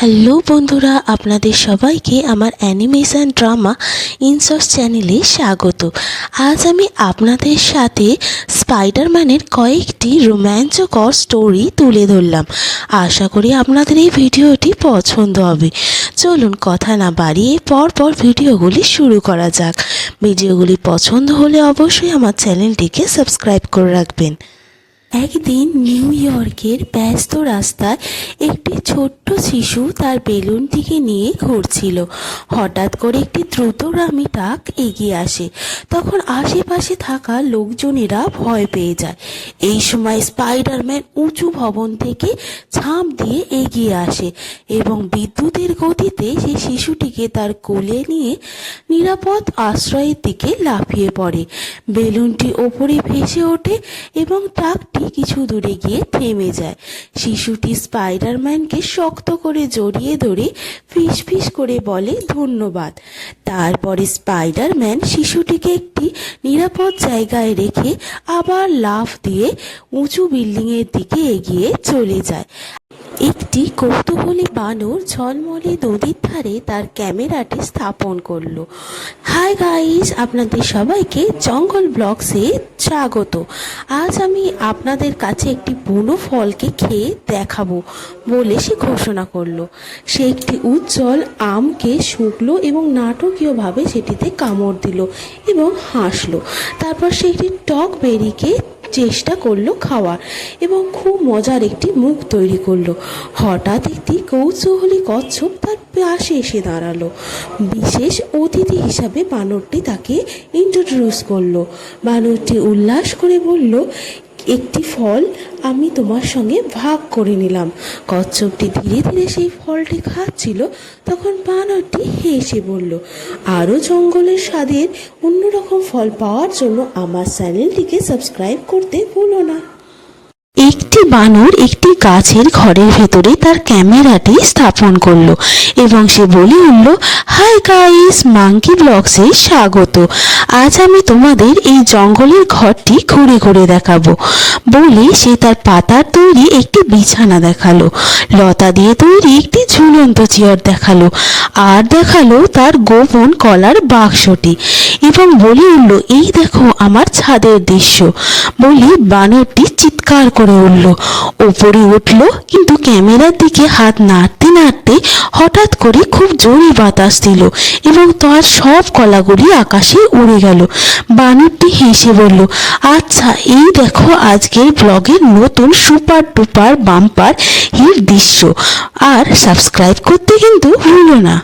Hello বন্ধুরা, আপনাদের সবাইকে আমার অ্যানিমেশন ড্রামা ইনসর্স চ্যানেলে স্বাগত। আজ আমি আপনাদের সাথে স্পাইডারম্যানের কয়েকটি রোমাঞ্চকর স্টোরি তুলে ধরলাম। আশা করি আপনাদের এই ভিডিওটি পছন্দ হবে। চলুন কথা না বাড়িয়ে পরপর ভিডিওগুলি শুরু করা যাক। ভিডিওগুলি পছন্দ হলে অবশ্যই আমার চ্যানেলটিকে সাবস্ক্রাইব করে রাখবেন। একদিন নিউ ইয়র্কের ব্যস্ত রাস্তায় একটি ছোট্ট শিশু তার বেলুনটিকে নিয়ে ঘুরছিল। হঠাৎ করে একটি দ্রুতগামী ট্রাক এগিয়ে আসে। তখন আশেপাশে থাকা লোকজনেরা ভয় পেয়ে যায়। এই সময় স্পাইডারম্যান উঁচু ভবন থেকে ঝাঁপ দিয়ে এগিয়ে আসে এবং বিদ্যুতের গতিতে সেই শিশুটিকে তার কোলে নিয়ে নিরাপদ আশ্রয়ের দিকে লাফিয়ে পড়ে। বেলুনটি ওপরে ভেসে ওঠে এবং ট্রাকটি কিছু দূরে গিয়ে থেমে যায়। শিশুটি স্পাইডারম্যানকে শক্ত করে জড়িয়ে ধরে ফিসফিস করে বলে ধন্যবাদ। তারপরে স্পাইডারম্যান শিশুটিকে একটি নিরাপদ জায়গায় রেখে আবার লাফ দিয়ে উঁচু বিল্ডিংয়ের দিকে এগিয়ে চলে যায়। একটি কৌতূহলী বানর ঝলমলে নদীর ধারে তার ক্যামেরাটি স্থাপন করলো। হাই গাইস, আপনাদের সবাইকে জঙ্গল ব্লগসে স্বাগত। আজ আমি আপনাদের কাছে একটি বুনো ফলকে খেয়ে দেখাবো বলে সে ঘোষণা করলো। সে একটি উজ্জ্বল আমকে শুকলো এবং নাটকীয়ভাবে সেটিতে কামড় দিল এবং হাসলো। তারপর সে একটি টক বেরিকে চেষ্টা করলো খাওয়ার এবং খুব মজার একটি মুখ তৈরি করলো। হঠাৎ একটি কৌতূহলী কচ্ছপ তার পাশে এসে দাঁড়ালো। বিশেষ অতিথি হিসাবে বানরটি তাকে ইন্ট্রোডিউস করলো। বানরটি উল্লাস করে বলল, একটি ফল আমি তোমার সঙ্গে ভাগ করে নিলাম। কচ্ছপটি ধীরে ধীরে সেই ফলটি খাচ্ছিল। তখন বানরটি হেসে বলল, আরও জঙ্গলের স্বাদের অন্যরকম ফল পাওয়ার জন্য আমার চ্যানেলটিকে সাবস্ক্রাইব করতে ভুলো না। একটি বানর একটি গাছের ঘরের ভেতরে তার ক্যামেরাটি স্থাপন করলো এবং সে বলে উঠল, হাই গাইস, মাঙ্কি ব্লগসে স্বাগত। আজ আমি তোমাদের এই জঙ্গলের ঘরটি ঘুরে ঘুরে দেখাবো বলে সে তার পাতার তৈরি একটি বিছানা দেখালো, লতা দিয়ে তৈরি একটি ঝুলন্ত চেয়ার দেখালো আর দেখালো তার গোপন কলার বাক্সটি এবং বলে উঠল, এই দেখো আমার ছাদের দৃশ্য বলে বানরটি চিৎকার করে উঠল, ওপরে উঠল। কিন্তু ক্যামেরার দিকে হাত নাড়তে নাড়তে হঠাৎ করে খুব জোরে বাতাস দিল এবং তার সব কলাগুলি আকাশে উড়ে গেল। বানরটি হেসে বলল, আচ্ছা, এই দেখো আজকের ব্লগের নতুন সুপার ডুপার বাম্পার হিট দৃশ্য। আর সাবস্ক্রাইব করতে কিন্তু ভুলো না।